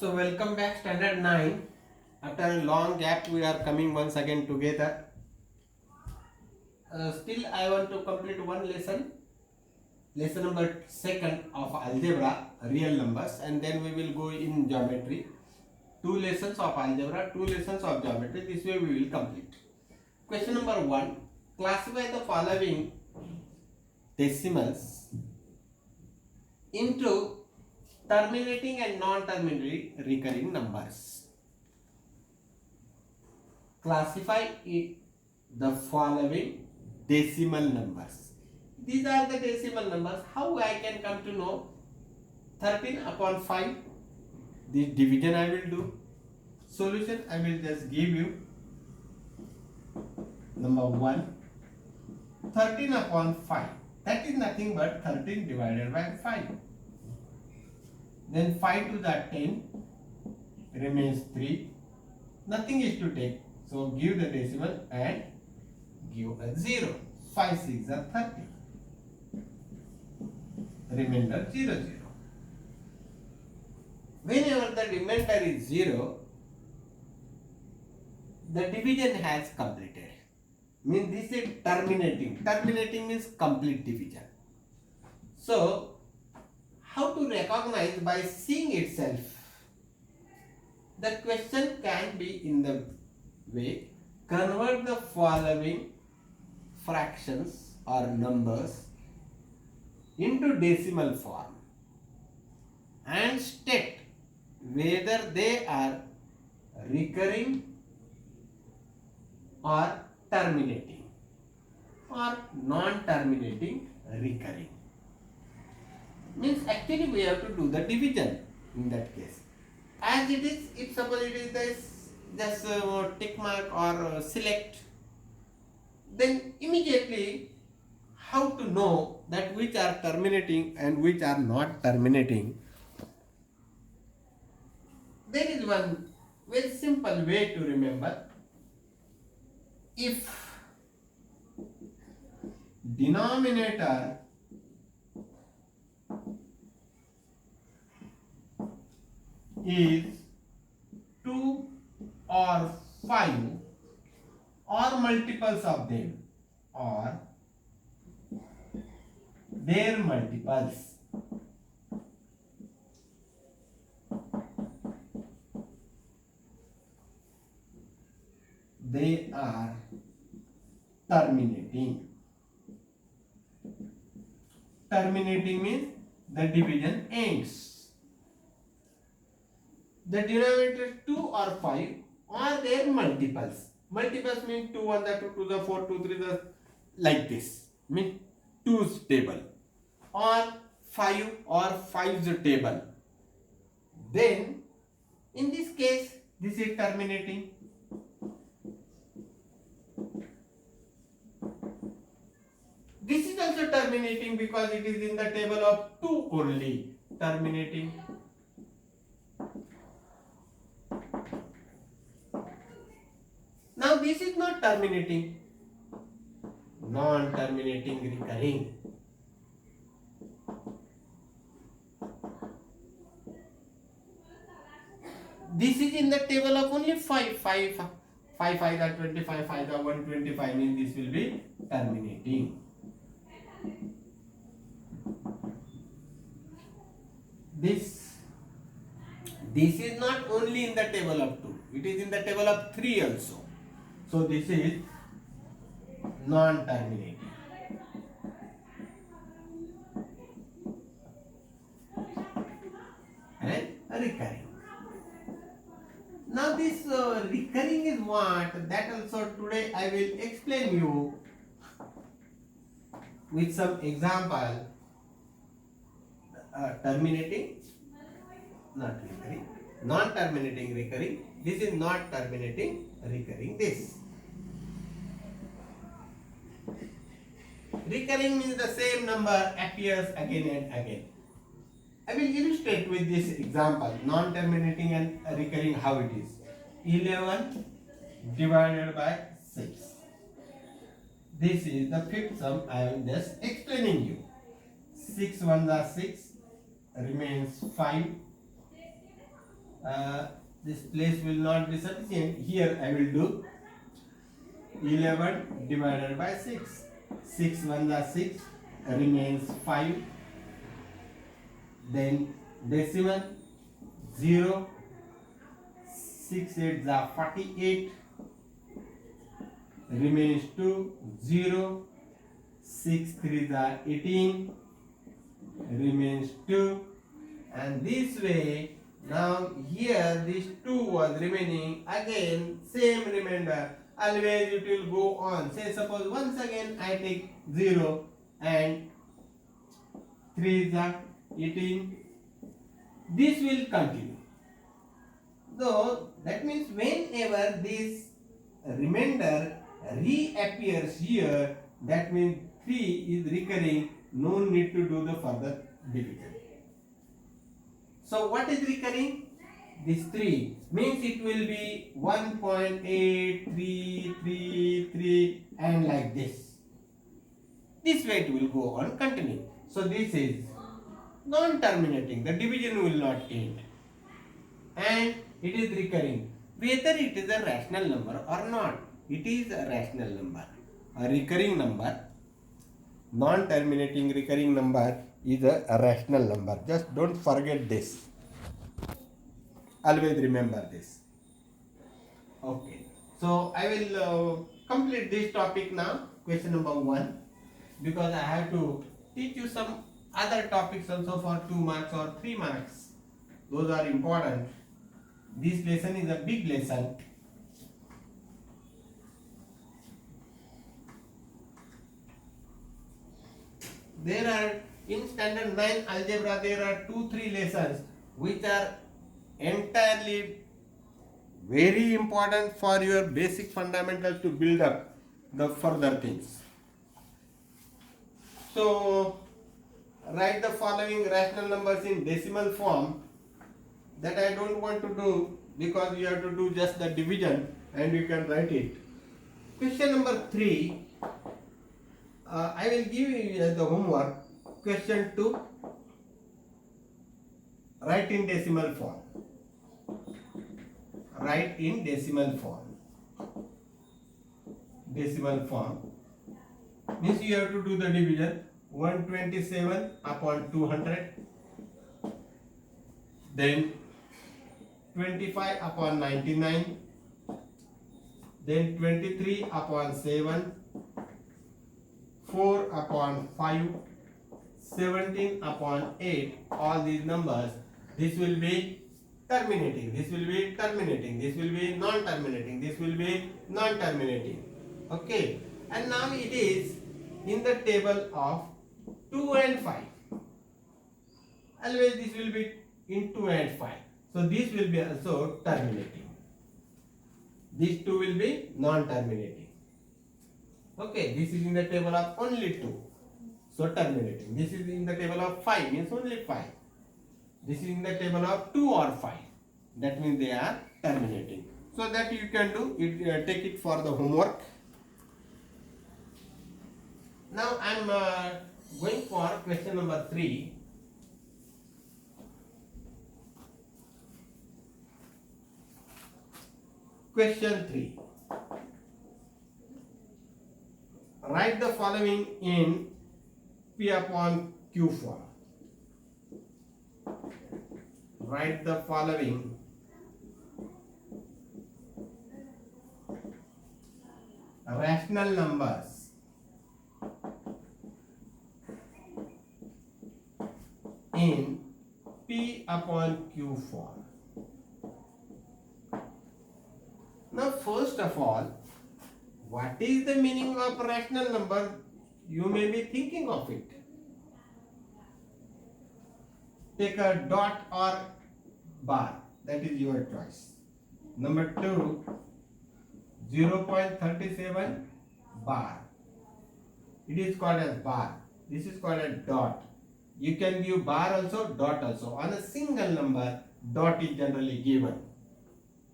So welcome back standard 9. After a long gap we are coming once again together. Still I want to complete one lesson. Lesson number 2 of algebra, real numbers, and then we will go in geometry. 2 lessons of algebra, 2 lessons of geometry. This way we will complete. Question number 1. Classify the following decimals into terminating and non-terminating recurring numbers. Classify the following decimal numbers. These are the decimal numbers. How I can come to know 13 upon 5? This division I will do. Solution I will just give you. Number 1, 13 upon 5. That is nothing but 13 divided by 5. Then 5 to the 10 remains 3. Nothing is to take. So give the decimal and give a 0. 5 6 are 30. Remainder 0 0. Whenever the remainder is 0, the division has completed. Means this is terminating. Terminating means complete division. So how to recognize by seeing itself? The question can be in the way, convert the following fractions or numbers into decimal form and state whether they are recurring or terminating or non-terminating recurring. Means actually we have to do the division in that case. As it is, if suppose it is this just tick mark or select, then immediately how to know that which are terminating and which are not terminating? There is one very simple way to remember. If denominator is 2 or 5 or multiples of them or their multiples, they are terminating. Terminating means the division ends. The denominator is 2 or 5 or their multiples. Multiples means 2 1 the 2 2 the 4 2 3 the like this. Means 2's table or 5 or 5's table. Then in this case this is terminating. This is also terminating because it is in the table of 2 only. Terminating. Now this is not terminating. Non-terminating recurring. This is in the table of only 5. 5 5 are 25, 5 are 125 means this will be terminating. This is not only in the table of 2, it is in the table of 3 also. So this is non-terminating. And recurring. Now this recurring is what? That also today I will explain you with some example. Terminating, not recurring. Non-terminating recurring. This is not terminating recurring. This. Recurring means the same number appears again and again. I will illustrate with this example, non-terminating and recurring, how it is. 11 divided by 6. This is the fifth sum I am just explaining you. 6 1 are 6, remains 5. this place will not be sufficient. Here I will do 11 divided by 6. 6 1 are 6, remains 5. Then decimal 0, 6 8 are 48, remains 2, 0, 6 3 are 18, remains 2, and this way. Now here this 2 was remaining, again same remainder, always it will go on. Say suppose once again I take 0 and 3 is 18, this will continue. So that means whenever this remainder reappears here, that means 3 is recurring, no need to do the further division. So what is recurring? This 3 means it will be 1.8333 and like this. This way it will go on continue. So this is non-terminating. The division will not end. And it is recurring. Whether it is a rational number or not, it is a rational number. A recurring number, non-terminating recurring number is a rational number. Just don't forget this. Always remember this. Okay. So I will complete this topic now. Question number 1. Because I have to teach you some other topics also for 2 marks or 3 marks. Those are important. This lesson is a big lesson. There are in standard 9 algebra there are 2-3 lessons which are entirely very important for your basic fundamentals to build up the further things. So write the following rational numbers in decimal form. That I don't want to do because you have to do just the division and you can write it. Question number 3. I will give you the homework. Question 2. Write in decimal form. Write in decimal form. Decimal form means you have to do the division. 127 upon 200. Then 25 upon 99. Then 23 upon 7. 4 upon 5, 17 upon 8, all these numbers, this will be terminating, this will be terminating, this will be non-terminating, this will be non-terminating. Okay, and now it is in the table of 2 and 5. Always this will be in 2 and 5. So this will be also terminating. These 2 will be non-terminating. Okay, this is in the table of only 2, so terminating. This is in the table of 5, means only 5. This is in the table of 2 or 5, that means they are terminating. So that you can do it, take it for the homework. Now I am going for question number 3. Question 3. Write the following in P upon Q form. Write the following rational numbers in P upon Q form. Now first of all, what is the meaning of rational number? You may be thinking of it. Take a dot or bar, that is your choice. Number 2, 0.37 bar. It is called as bar. This is called a dot. You can give bar also, dot also. On a single number, dot is generally given.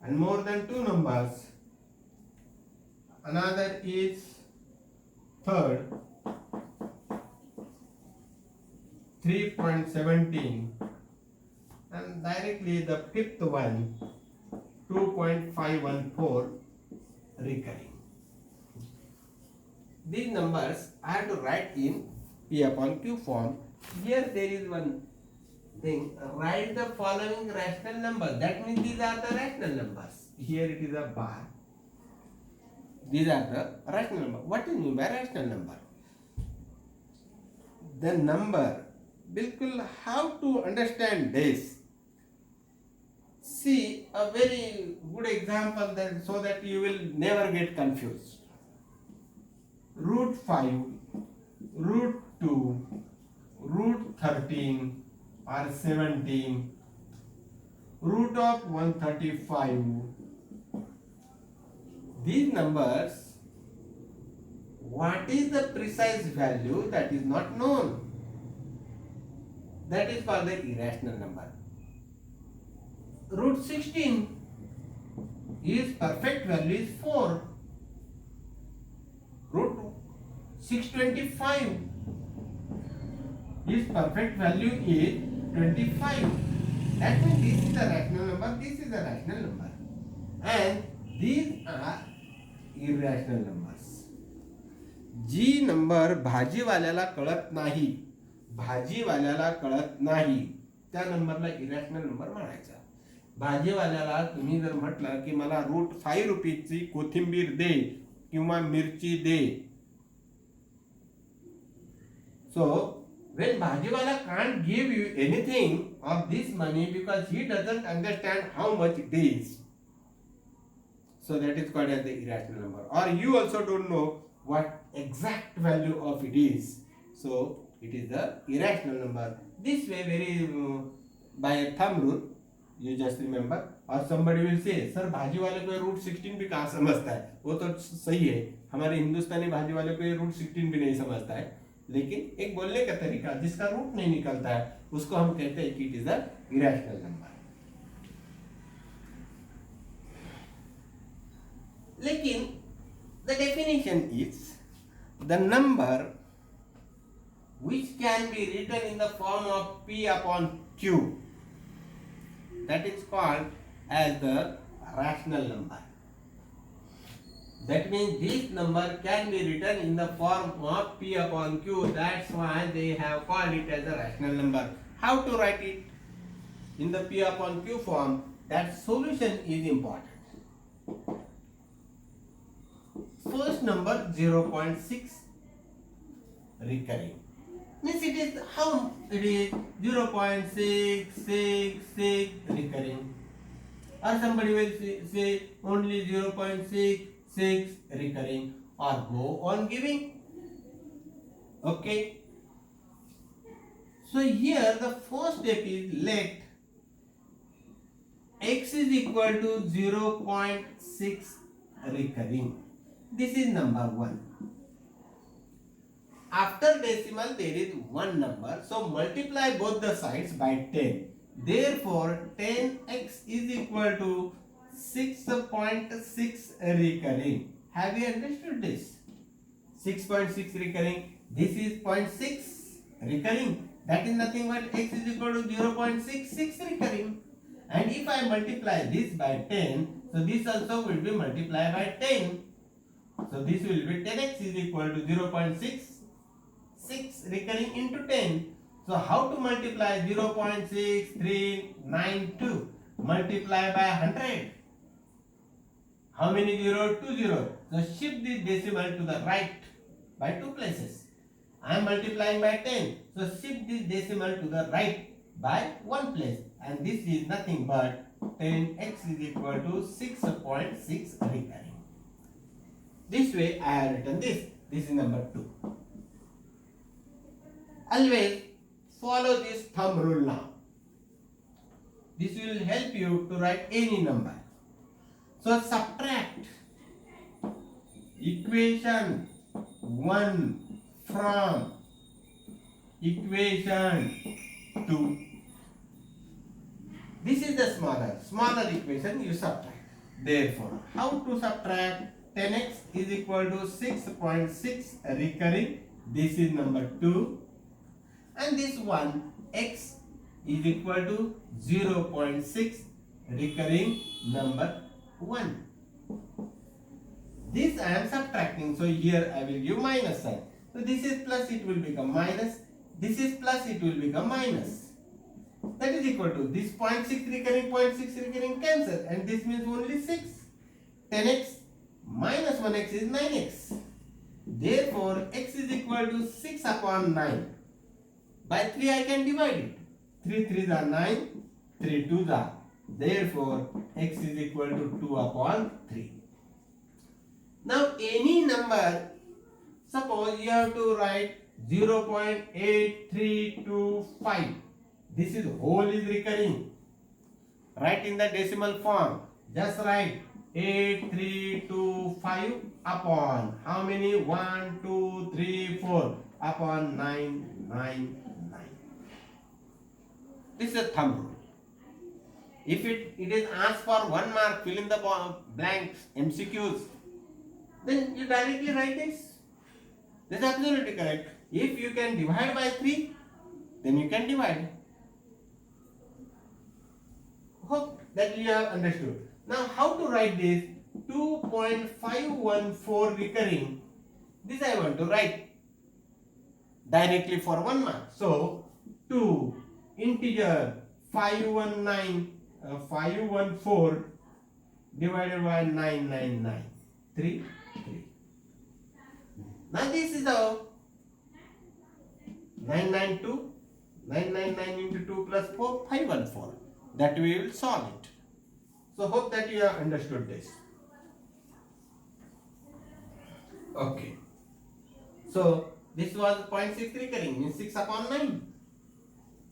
And more than 2 numbers, another is third, 3.17 and directly the fifth one 2.514 recurring. These numbers I have to write in P upon Q form. Here there is one thing, write the following rational numbers. That means these are the rational numbers. Here it is a bar. These are the rational number. What is mean by rational number? The number, bilkul how to understand this. See a very good example that so that you will never get confused. Root 5, root 2, root 13 or 17, root of 135. These numbers, what is the precise value, that is not known. That is called the irrational number. Root 16 is perfect value is 4. Root 625 is perfect value is 25. That means this is the rational number, this is the rational number, and these are irrational numbers. जी number भाजीवाल्याला कळत नाही, भाजीवाल्याला कळत नाही, त्या नंबरला irrational number म्हणायचा. भाजीवाल्याला तुम्ही जर म्हटलं की मला रूट 5 रुपीची कोथिंबीर दे किंवा मिरची दे, so when bhajiwala can't give you anything of this money because he doesn't understand how much it is, so that is called as the irrational number. Or you also don't know what exact value of it is, so it is the irrational number. This way, very by a thumb rule, you just remember. और somebody will say, sir भाजी वाले को root 16 भी कहाँ समझता है? वो तो सही है, हमारे हिंदुस्तानी भाजी वाले को रूट 16 भी नहीं समझता है, लेकिन एक बोलने का तरीका जिसका रूट नहीं निकलता है उसको हम कहते हैं कि it is a irrational number. लेकिन the definition is the number which can be written in the form of P upon Q, that is called as the rational number. That means this number can be written in the form of P upon Q. That's why they have called it as a rational number. How to write it in the P upon Q form? That solution is important. First number 0.6 recurring. Means it is how it is 0.666 recurring. Or somebody will say only 0.66 recurring, or go on giving. Okay. So here the first step is let x is equal to 0.6 recurring. This is number 1. After decimal there is one number, so multiply both the sides by 10. Therefore 10x is equal to 6.6 recurring. Have you understood this? 6.6 recurring. This is 0.6 recurring. That is nothing but x is equal to 0.66 recurring. And if I multiply this by 10, so this also will be multiplied by 10. So this will be 10x is equal to 0.66 recurring into 10. So how to multiply 0.6392? Multiply by 100. How many 0? 2 0. So shift this decimal to the right by 2 places. I am multiplying by 10. So shift this decimal to the right by 1 place. And this is nothing but 10x is equal to 6.6 recurring. This way I have written this. This is number 2. Always follow this thumb rule now. This will help you to write any number. So subtract equation 1 from equation 2. This is the smaller equation you subtract. Therefore, how to subtract? 10x is equal to 6.6 recurring. This is number 2. And this one, x is equal to 0.6 recurring number 1. This I am subtracting, so here I will give minus sign. So this is plus, it will become minus. This is plus, it will become minus. That is equal to this 0.6 recurring, 0.6 recurring cancel, and this means only 6. 10x minus 1x is 9x. Therefore, x is equal to 6 upon 9. By 3 I can divide it. 3 3s are 9, 3 2s are. Therefore, x is equal to 2 upon 3. Now, any number, suppose you have to write 0.8325. This is whole is recurring. Write in the decimal form. Just write 8325 upon how many? 1, 2, 3, 4 upon 999. This is a thumb rule. If it is asked for 1 mark, fill in the blanks, MCQs, then you directly write this. This is absolutely correct. If you can divide by 3, then you can divide. Hope that you have understood. Now, how to write this? 2.514 recurring. This I want to write directly for 1 mark. So, 2 integer 514 divided by 999. 3. Now, this is the 992. 999 into 2 plus 4, 514. That we will solve it. So, hope that you have understood this. Okay. So, this was 0.6 recurring, means 6 upon 9.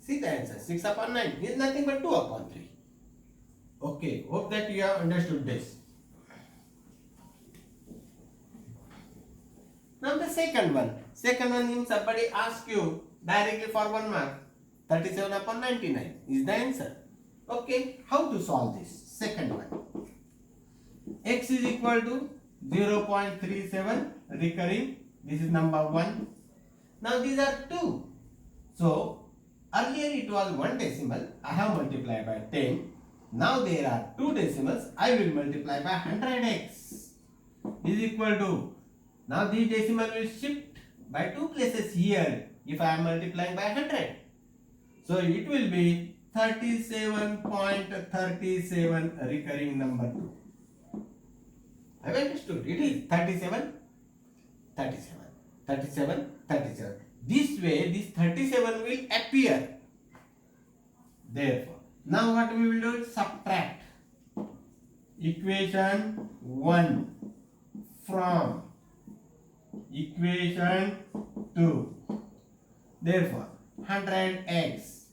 See the answer, 6 upon 9 is nothing but 2 upon 3. Okay, hope that you have understood this. Now the second one means somebody asks you directly for 1 mark, 37 upon 99 is the answer. Okay, how to solve this? Second one. X is equal to 0.37 recurring. This is number 1. Now these are 2. So earlier it was 1 decimal. I have multiplied by 10. Now there are 2 decimals. I will multiply by 100x. Is equal to. Now this decimal will shift by 2 places here if I am multiplying by 100. So it will be 37.37 recurring number 2. Have you understood? It is 37, 37, 37, 37. This way, this 37 will appear. Therefore, now what we will do is subtract equation 1 from equation 2. Therefore, 100x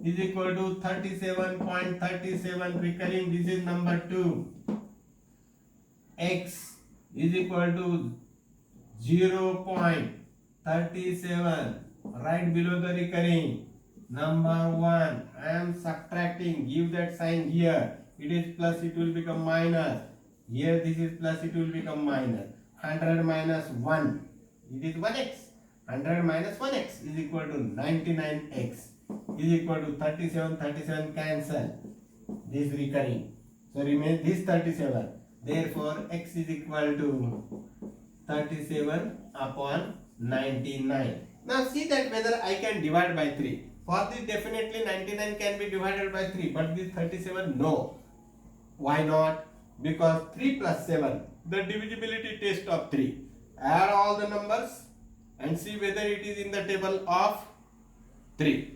is equal to 37.37 recurring. This is number 2. X is equal to 0.37 right below the recurring. Number 1. I am subtracting. Give that sign here. It is plus, it will become minus. Here this is plus, it will become minus. 100 minus 1. It is 1x. 100 minus 1x is equal to 99x. Is equal to 37, 37 cancel. This recurring. So remains this 37. Therefore, x is equal to 37 upon 99. Now see that whether I can divide by 3. For this definitely 99 can be divided by 3. But this 37 no. Why not? Because 3 plus 7. The divisibility test of 3. Add all the numbers and see whether it is in the table of 3.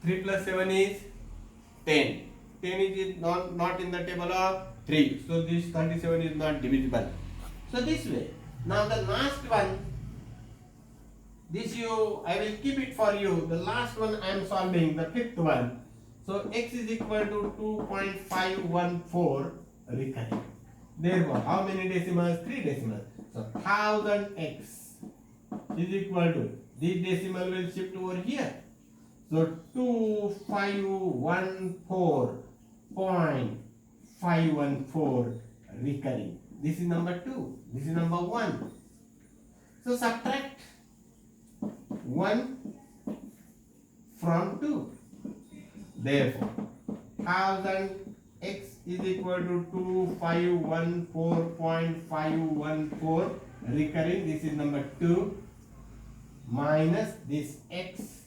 3 plus 7 is 10. 10 is not in the table of 3. So this 37 is not divisible. So this way. Now the last one, I will keep it for you. The last one I am solving, the fifth one. So x is equal to 2.514 recurring. Therefore, how many decimals? 3 decimals. So 1000x is equal to, this decimal will shift over here. So 2514.514 recurring. This is number 2. This is number 1. So subtract 1 from 2. Therefore, 1000 x is equal to 2514.514 recurring. This is number 2 minus this x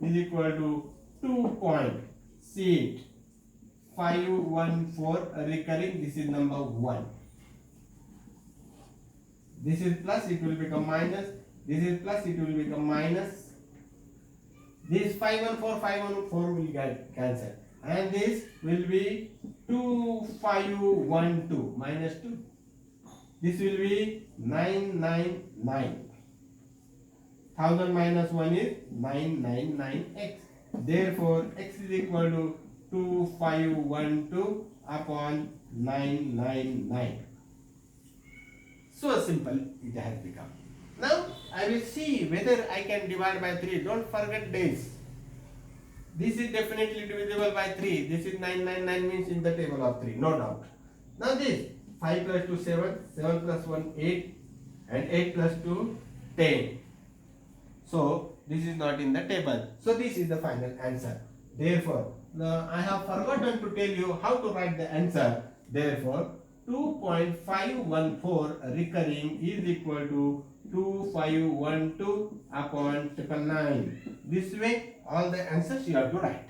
is equal to 2.514 recurring. This is number 1. This is plus, it will become minus. This is plus, it will become minus. This 514 will get cancelled, and this will be 2512 minus 2. This will be 999. 1000 minus 1 is 999x. Therefore, x is equal to 2512 upon 999. So simple it has become. Now I will see whether I can divide by 3. Don't forget this. This is definitely divisible by 3. This is 999 means in the table of 3, no doubt. Now this 5 plus 2 7, 7 plus 1 8, and 8 plus 2 10. So this is not in the table. So this is the final answer. Therefore, I have forgotten to tell you how to write the answer. Therefore, 2.514 recurring is equal to 2512 upon 999. This way, all the answers you have to write.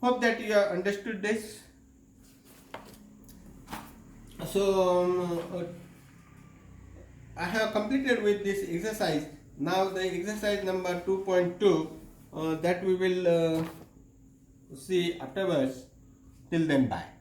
Hope that you have understood this. So, I have completed with this exercise. Now the exercise number 2.2 that we will see afterwards. Till then, bye.